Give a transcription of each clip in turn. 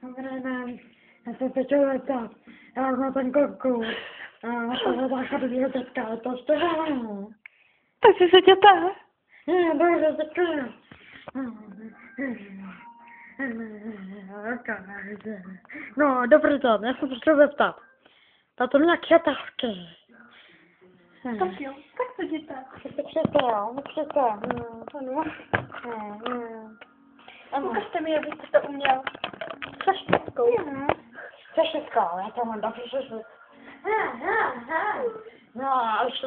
Dobré den, já jsem se chtěl zeptat, já už mám ten konkurs, toho základního teďka, to jste hlavně. Tak jsi se tě ptá? Dobře, děkuji. No, dobrý den, já jsem se chtěl zeptat. Tato nějaké otázky. Tak jo, tak se tě ptá. Přijďte. Ano. Ukažte mi, jak byste to uměl. Se štětkou. Se štětkou, já to mám dobře štětkou. No, a ještě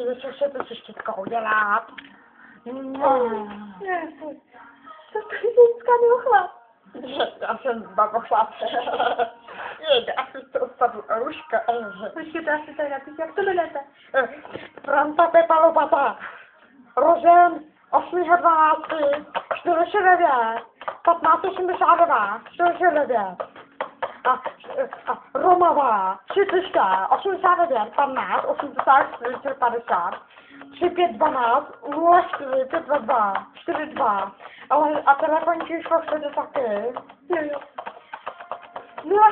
to se štětkou dělat. No. To je ženská nebo chlap? Já jsem babochlap. Já si to spadl ruška. Počkejte, já si tady napíšu, jak to jmenujete? Franta Pepa Lopata. Rozen 8.12. 49. 1582. 49. A Romava 300 89 15 84 50 3512 04 522 42. Ale a telefonní číslo chcete taky? Jo.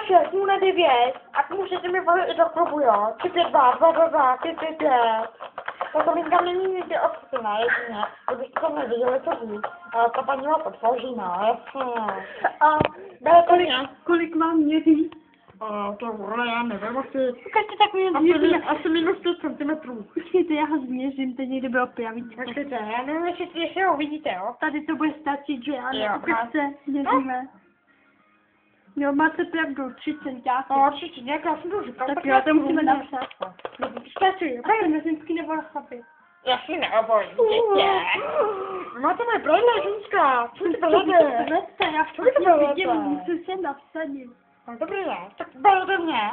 06 09 A můžete mi volit i do klubu, jo? 352 222 555. To linka není nikdy obsazená, jedině. Kdybyste to neviděli, co říct. Ale ta paní má podpoří, no, jasně. A kolik mám měří? To já nevím, asi... Ukažte takový změří. Asi minus 5 cm. Počkejte, já ho změřím, teď někde bylo pijavíčko. Počkejte, já nevím, jestli ho vidíte, jo? Tady to bude stačit, že ano, Jo, ukažte, měříme. Jo, máte pravdu, 3 centiáky. Určitě, nějak já jsem to říkal. Tak jo, to musíme napsat. Stačí, Tak na ženský nebo na chlapy? já si neobojím, dětě. Máte moje brýle, ženská. Co ty berete? Vete, já Co ty všichni berete? vidím, musím se napsadit. No dobrý, ne? Tak berete mě.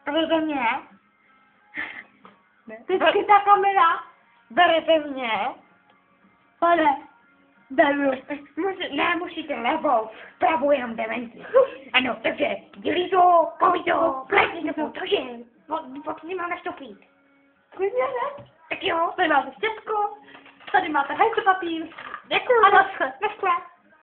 Berete mě. Teď ta kamera. Berete mě. Pane, beru. Musíte levou, pravou jenom dementi. Ano, takže dělí to, koví to, plesni to, cože? Pokud nemám nastoupit. Klidně ne? Tak jo. Tady máte štětku, tady máte hajce papír. Děkuju. A naschle. Naschle.